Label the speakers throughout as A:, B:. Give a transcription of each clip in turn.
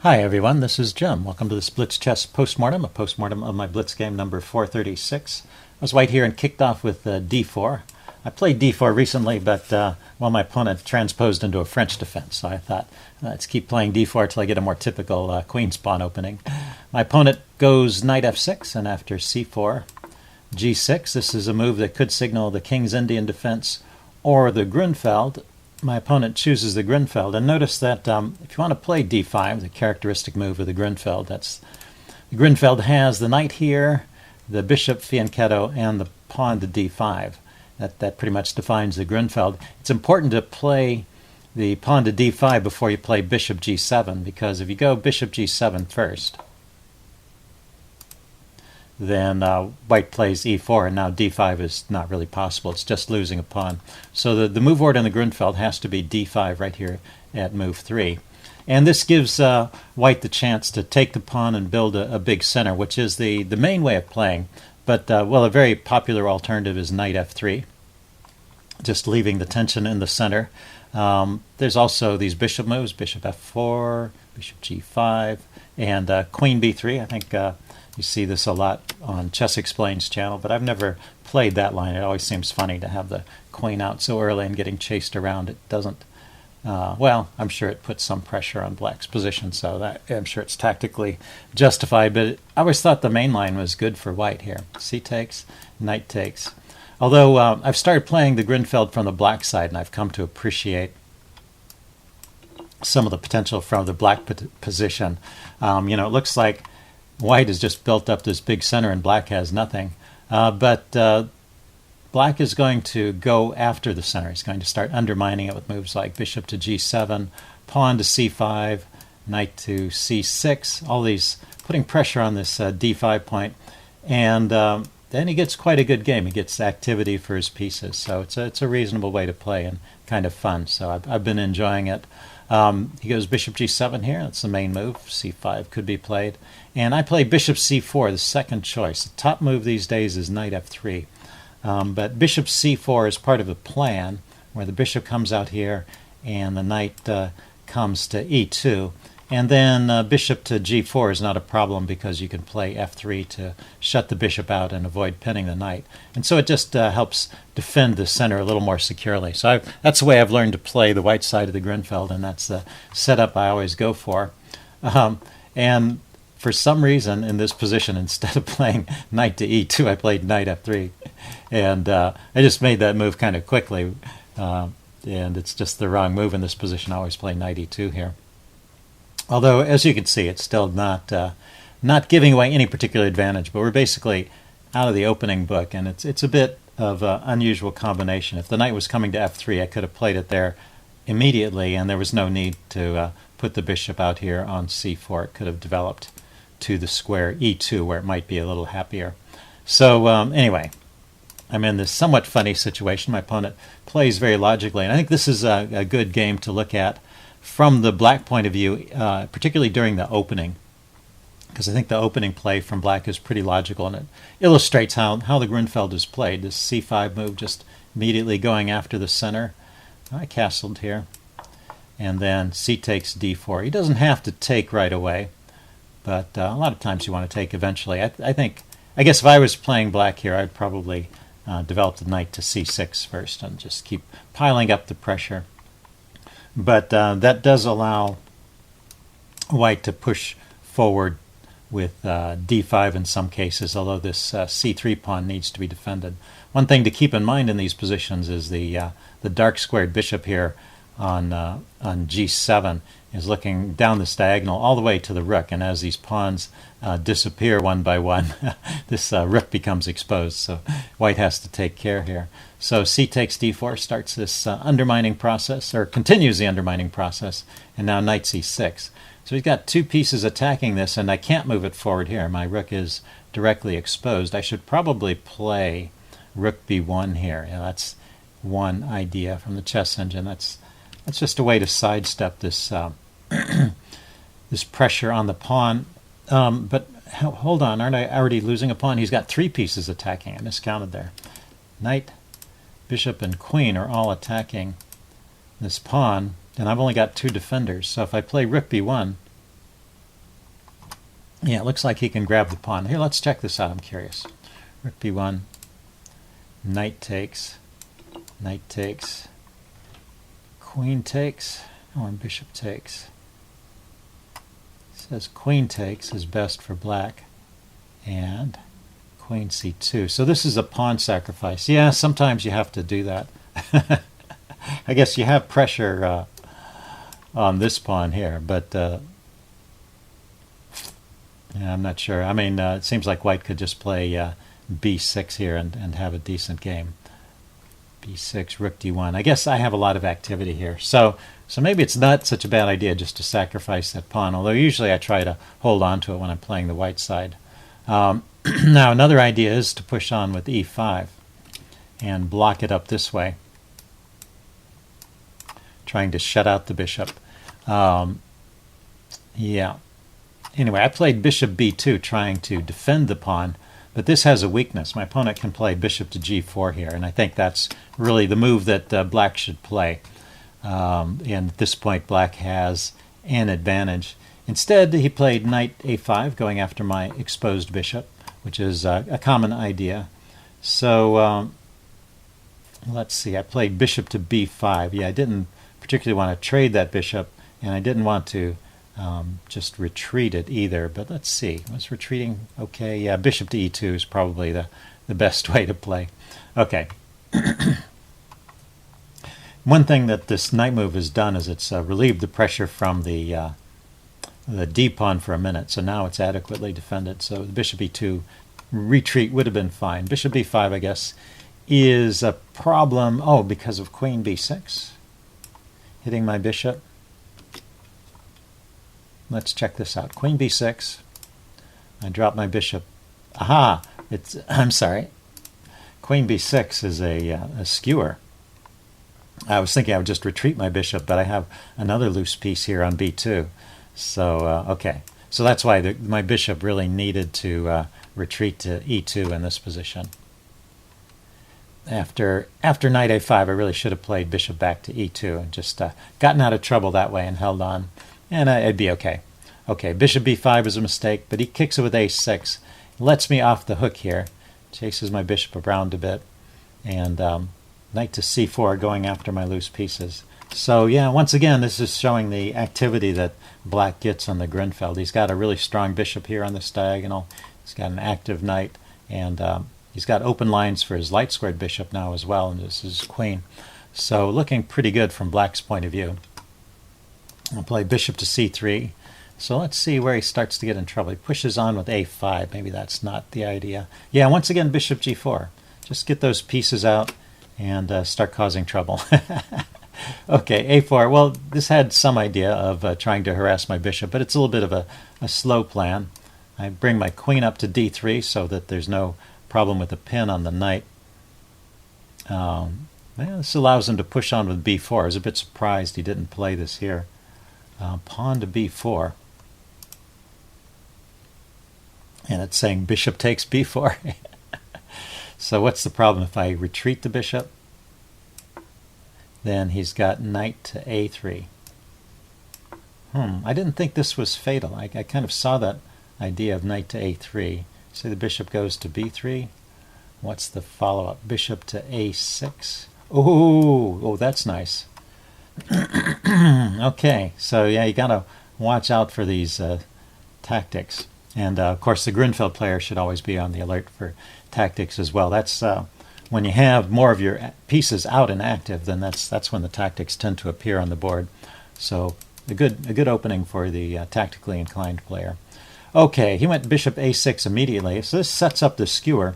A: Hi everyone, this is Jim. Welcome to this Blitz chess postmortem, a postmortem of my Blitz game number 436. I was white here and kicked off with d4. I played d4 recently, but my opponent transposed into a French defense, so I thought, let's keep playing d4 till I get a more typical queen spawn opening. My opponent goes knight f6, and after c4, g6. This is a move that could signal the King's Indian defense or the Grunfeld. My opponent chooses the Grunfeld, and notice that if you want to play d5, the characteristic move of the Grunfeld, the Grunfeld has the knight here, the bishop fianchetto, and the pawn to d5. That pretty much defines the Grunfeld. It's important to play the pawn to d5 before you play bishop g7, because if you go bishop g7 first, then white plays e4, and now d5 is not really possible. It's just losing a pawn. So the move order in the Grunfeld has to be d5 right here at move 3. And this gives white the chance to take the pawn and build a big center, which is the main way of playing. But, a very popular alternative is knight f3, just leaving the tension in the center. There's also these bishop moves, bishop f4, bishop g5, and queen b3. I think you see this a lot on Chess Explained's channel, but I've never played that line. It always seems funny to have the queen out so early and getting chased around. It doesn't, I'm sure it puts some pressure on black's position, so I'm sure it's tactically justified, but I always thought the main line was good for white here. C takes, knight takes. Although I've started playing the Grunfeld from the black side, and I've come to appreciate some of the potential from the black position. It looks like white has just built up this big center and black has nothing. But black is going to go after the center. He's going to start undermining it with moves like bishop to g7, pawn to c5, knight to c6, all these putting pressure on this d5 point. And then he gets quite a good game. He gets activity for his pieces. So it's a reasonable way to play and kind of fun. So I've been enjoying it. He goes bishop g7 here. That's the main move. c5 could be played. And I play bishop c4, the second choice. The top move these days is knight f3. But bishop c4 is part of a plan where the bishop comes out here and the knight comes to e2. And then bishop to g4 is not a problem because you can play f3 to shut the bishop out and avoid pinning the knight. And so it just helps defend the center a little more securely. So that's the way I've learned to play the white side of the Grunfeld, and that's the setup I always go for. And for some reason in this position, instead of playing knight to e2, I played knight f3. And I just made that move kind of quickly. And it's just the wrong move in this position. I always play knight e2 here. Although, as you can see, it's still not giving away any particular advantage, but we're basically out of the opening book, and it's a bit of an unusual combination. If the knight was coming to f3, I could have played it there immediately, and there was no need to put the bishop out here on c4. It could have developed to the square e2, where it might be a little happier. So anyway, I'm in this somewhat funny situation. My opponent plays very logically, and I think this is a good game to look at from the black point of view, particularly during the opening, because I think the opening play from black is pretty logical, and it illustrates how the Grunfeld is played. This c5 move just immediately going after the center. I castled here, and then c takes d4. He doesn't have to take right away, but a lot of times you want to take eventually. I guess if I was playing black here, I'd probably develop the knight to c6 first and just keep piling up the pressure. But that does allow white to push forward with d5 in some cases, although this c3 pawn needs to be defended. One thing to keep in mind in these positions is the dark squared bishop here on g7 is looking down this diagonal all the way to the rook, and as these pawns disappear one by one, this rook becomes exposed, so white has to take care here. So c takes d4 starts this undermining process, or continues the undermining process, and now knight c6. So he's got two pieces attacking this, and I can't move it forward here. My rook is directly exposed. I should probably play rook b1 here. That's one idea from the chess engine. That's just a way to sidestep this this pressure on the pawn. But hold on, aren't I already losing a pawn? He's got three pieces attacking. I miscounted there. Knight, bishop, and queen are all attacking this pawn, and I've only got two defenders. So if I play rook b1, Yeah, it looks like he can grab the pawn. Here, let's check this out. I'm curious. Rook b1, knight takes, queen takes, and bishop takes. It says queen takes is best for black, and queen c2. So this is a pawn sacrifice. Yeah, sometimes you have to do that. I guess you have pressure on this pawn here, but yeah, I'm not sure. I mean, it seems like white could just play b6 here and have a decent game. b6, rook d1. I guess I have a lot of activity here. So maybe it's not such a bad idea just to sacrifice that pawn, although usually I try to hold on to it when I'm playing the white side. Now, another idea is to push on with e5 and block it up this way, trying to shut out the bishop. Yeah. Anyway, I played bishop b2 trying to defend the pawn, but this has a weakness. My opponent can play bishop to g4 here, and I think that's really the move that black should play. And at this point, black has an advantage. Instead, he played knight a5, going after my exposed bishop, which is a common idea. So let's see, I played bishop to b5. Yeah, I didn't particularly want to trade that bishop, and I didn't want to just retreat it either. But let's see, was retreating okay? Yeah, bishop to e2 is probably the best way to play. Okay. One thing that this knight move has done is it's relieved the pressure from the d pawn for a minute, so now it's adequately defended. So the bishop e2 retreat would have been fine. Bishop b5, I guess, is a problem. Oh, because of queen b6 hitting my bishop. Let's check this out. Queen b6. I drop my bishop. Aha! I'm sorry. Queen b6 is a skewer. I was thinking I would just retreat my bishop, but I have another loose piece here on b2. So, okay. So that's why my bishop really needed to retreat to e2 in this position. After knight a5, I really should have played bishop back to e2 and just gotten out of trouble that way and held on, and I'd be okay. Okay, bishop b5 is a mistake, but he kicks it with a6. Lets me off the hook here, chases my bishop around a bit, and knight to c4 going after my loose pieces. So yeah, once again, this is showing the activity that black gets on the Grunfeld. He's got a really strong bishop here on this diagonal. He's got an active knight, and he's got open lines for his light squared bishop now as well, and this is queen. So looking pretty good from black's point of view. I'll play bishop to c3. So let's see where he starts to get in trouble. He pushes on with a5. Maybe that's not the idea. Yeah, once again, bishop g4. Just get those pieces out and start causing trouble. Okay, a4. Well, this had some idea of trying to harass my bishop, but it's a little bit of a slow plan. I bring my queen up to d3 so that there's no problem with the pin on the knight. Well, this allows him to push on with b4. I was a bit surprised he didn't play this here. Pawn to b4. And it's saying bishop takes b4. So what's the problem if I retreat the bishop? Then he's got knight to a3. I didn't think this was fatal. I kind of saw that idea of knight to a3. Say the bishop goes to b3. What's the follow-up? Bishop to a6. Oh, that's nice. Okay, so yeah, you got to watch out for these tactics. And of course, the Grunfeld player should always be on the alert for tactics as well. That's when you have more of your pieces out and active, then that's when the tactics tend to appear on the board. So a good opening for the tactically inclined player. Okay, he went bishop a6 immediately. So this sets up the skewer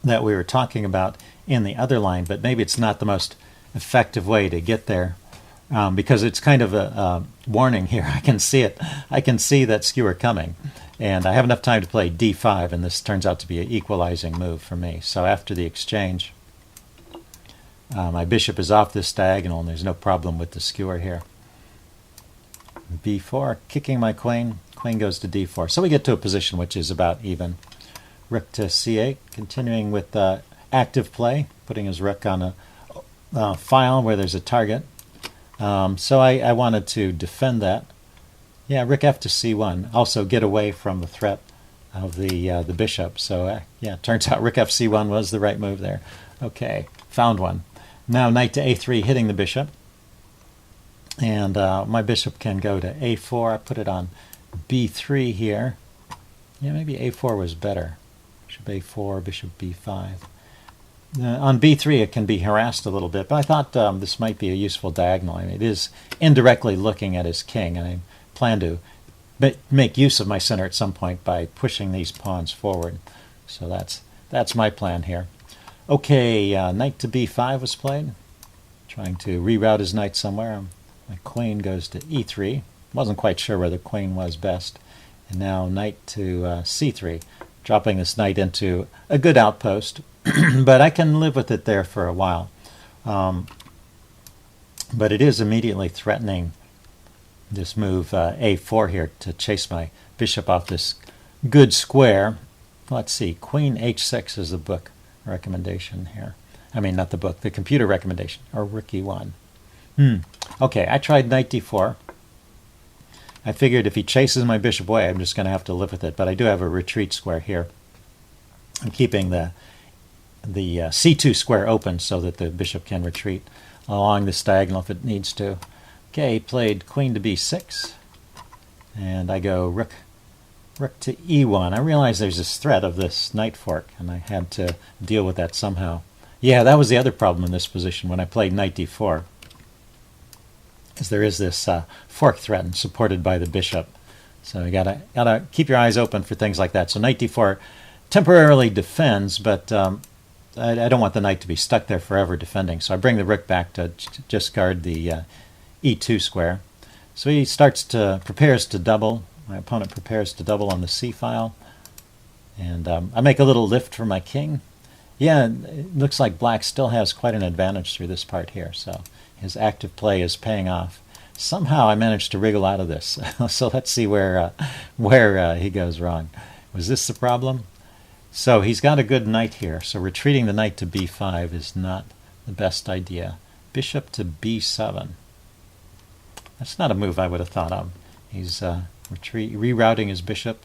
A: that we were talking about in the other line, but maybe it's not the most effective way to get there. Because it's kind of a warning here. I can see it. I can see that skewer coming. And I have enough time to play d5, and this turns out to be an equalizing move for me. So after the exchange, my bishop is off this diagonal, and there's no problem with the skewer here. b4, kicking my queen. Queen goes to d4. So we get to a position which is about even. Rook to c8, continuing with active play, putting his rook on a file where there's a target. So I wanted to defend that. Yeah, rook f to c1. Also get away from the threat of the bishop. So yeah, turns out rook f c1 was the right move there. Okay, found one. Now knight to a3, hitting the bishop. And my bishop can go to a4. I put it on b3 here. Yeah, maybe a4 was better. Bishop a4, bishop b5. On b3 it can be harassed a little bit, but I thought this might be a useful diagonal. I mean, it is indirectly looking at his king, and I plan to make use of my center at some point by pushing these pawns forward. So that's my plan here. Okay, knight to b5 was played. Trying to reroute his knight somewhere. My queen goes to e3. Wasn't quite sure where the queen was best. And now knight to c3, dropping this knight into a good outpost. But I can live with it there for a while. But it is immediately threatening this move a4 here to chase my bishop off this good square. Let's see, queen h6 is the book recommendation here. I mean, not the book, the computer recommendation, or rook e1. Okay, I tried knight d4. I figured if he chases my bishop away, I'm just going to have to live with it. But I do have a retreat square here. I'm keeping the c2 square open so that the bishop can retreat along this diagonal if it needs to. Okay, played queen to b6, and I go rook to e1. I realize there's this threat of this knight fork, and I had to deal with that somehow. Yeah, that was the other problem in this position when I played knight d4, is there is this fork threat supported by the bishop. So you gotta keep your eyes open for things like that. So knight d4 temporarily defends, but I don't want the knight to be stuck there forever defending. So I bring the rook back to just guard the e2 square. So he prepares to double. My opponent prepares to double on the c file. And I make a little lift for my king. Yeah, it looks like black still has quite an advantage through this part here. So his active play is paying off. Somehow I managed to wriggle out of this. So let's see where he goes wrong. Was this the problem? So he's got a good knight here. So retreating the knight to b5 is not the best idea. Bishop to b7. That's not a move I would have thought of. He's rerouting his bishop.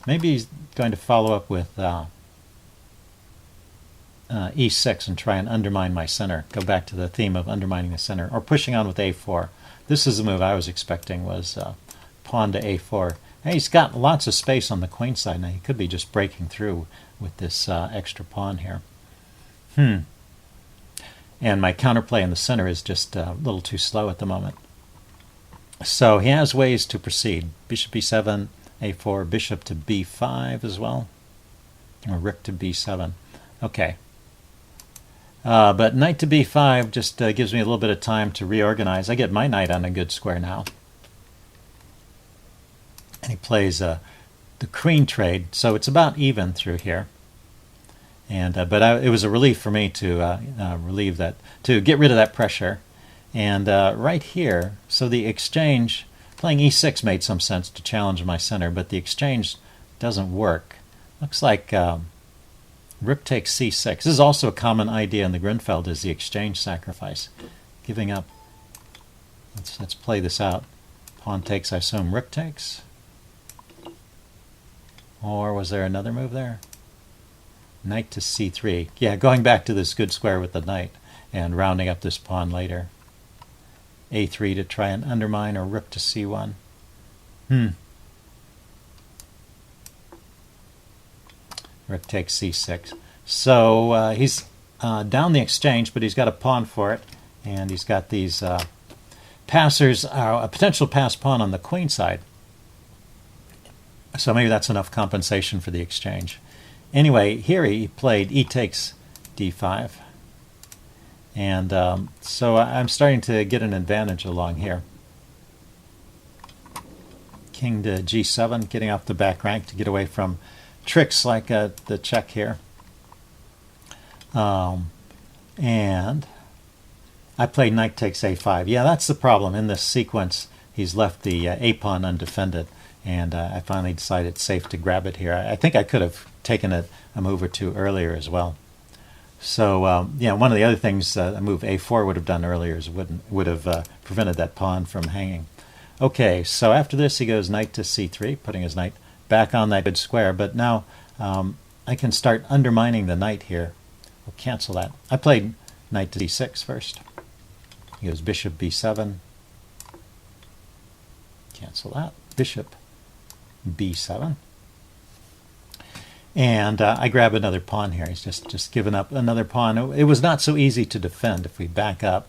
A: Maybe he's going to follow up with e6 and try and undermine my center. Go back to the theme of undermining the center, or pushing on with a4. This is the move I was expecting, was pawn to a4. Hey, he's got lots of space on the queen side now. He could be just breaking through with this extra pawn here. And my counterplay in the center is just a little too slow at the moment. So he has ways to proceed. Bishop b7, a4, bishop to b5 as well, or rook to b7. Okay. But knight to b5 just gives me a little bit of time to reorganize. I get my knight on a good square now. And he plays the queen trade, so it's about even through here. And it was a relief for me to to get rid of that pressure. And right here, so the exchange, playing e6 made some sense to challenge my center, but the exchange doesn't work. Looks like rook takes c6. This is also a common idea in the Grunfeld, is the exchange sacrifice. Giving up. Let's play this out. Pawn takes, I assume rook takes. Or was there another move there? Knight to c3. Yeah, going back to this good square with the knight and rounding up this pawn later. a3 to try and undermine, or rook to c1. Rook takes c6. So he's down the exchange, but he's got a pawn for it, and he's got these passers, a potential pass pawn on the queen side. So maybe that's enough compensation for the exchange. Anyway, here he played e takes d5. And so I'm starting to get an advantage along here. King to g7, getting off the back rank to get away from tricks like the check here. And I played knight takes a5. Yeah, that's the problem. In this sequence, he's left the a-pawn undefended. And I finally decided it's safe to grab it here. I think I could have taken it a move or two earlier as well. So, yeah, one of the other things a move a4 would have done earlier is would have prevented that pawn from hanging. Okay, so after this he goes knight to c3, putting his knight back on that good square, but now I can start undermining the knight here. We'll cancel that. I played knight to d6 first. He goes bishop b7. Cancel that. Bishop b7. And I grab another pawn here. He's just given up another pawn. It was not so easy to defend if we back up.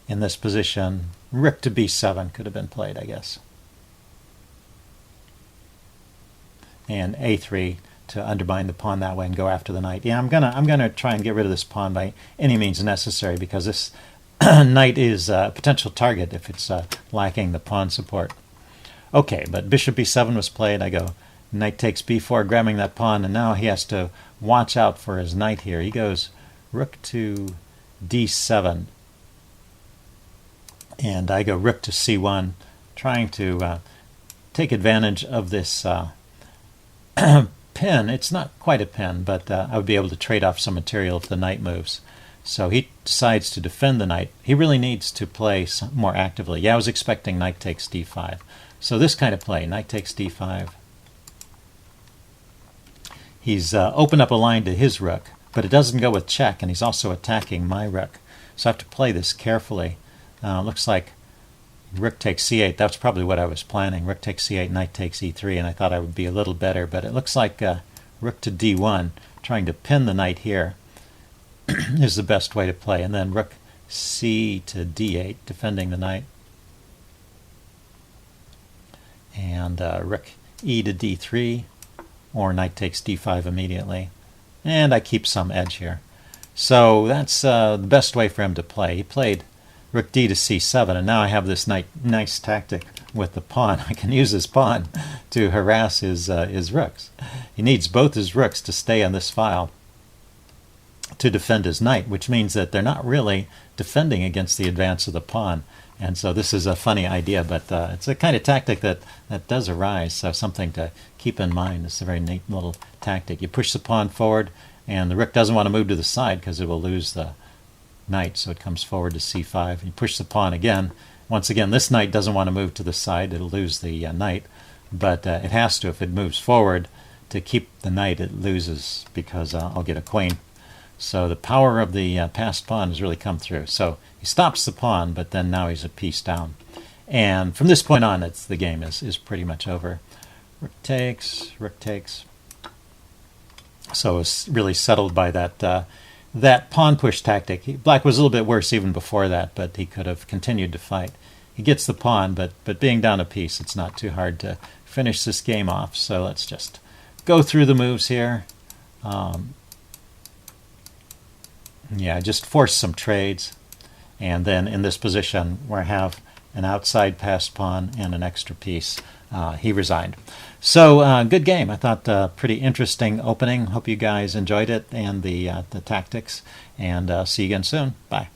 A: In this position, rook to b7 could have been played, I guess. And a3 to undermine the pawn that way and go after the knight. Yeah, I'm gonna try and get rid of this pawn by any means necessary, because this knight is a potential target if it's lacking the pawn support. Okay, but bishop b7 was played. I go knight takes b4, grabbing that pawn, and now he has to watch out for his knight here. He goes rook to d7, and I go rook to c1, trying to take advantage of this pin. It's not quite a pin, but I would be able to trade off some material if the knight moves. So he decides to defend the knight. He really needs to play more actively. Yeah, I was expecting knight takes d5. So this kind of play, knight takes d5. He's opened up a line to his rook, but it doesn't go with check, and he's also attacking my rook. So I have to play this carefully. Looks like rook takes c8. That's probably what I was planning. Rook takes c8, knight takes e3, and I thought I would be a little better, but it looks like rook to d1, trying to pin the knight here, is the best way to play. And then rook c to d8, defending the knight. And rook e to d3, or knight takes d5 immediately. And I keep some edge here. So that's the best way for him to play. He played rook d to c7, and now I have this nice tactic with the pawn. I can use this pawn to harass his rooks. He needs both his rooks to stay on this file to defend his knight, which means that they're not really defending against the advance of the pawn. And so this is a funny idea, but it's a kind of tactic that does arise, so something to keep in mind. It's a very neat little tactic. You push the pawn forward, and the rook doesn't want to move to the side because it will lose the knight, so it comes forward to c5. You push the pawn again. Once again, this knight doesn't want to move to the side. It'll lose the knight, but it has to. If it moves forward to keep the knight, it loses because I'll get a queen. So the power of the passed pawn has really come through. So he stops the pawn, but then now he's a piece down. And from this point on, the game is pretty much over. Rook takes, rook takes. So it's really settled by that pawn push tactic. Black was a little bit worse even before that, but he could have continued to fight. He gets the pawn, but being down a piece, it's not too hard to finish this game off. So let's just go through the moves here. Yeah, just force some trades, and then in this position where I have an outside passed pawn and an extra piece, he resigned. So good game. I thought pretty interesting opening. Hope you guys enjoyed it and the tactics, and see you again soon. Bye.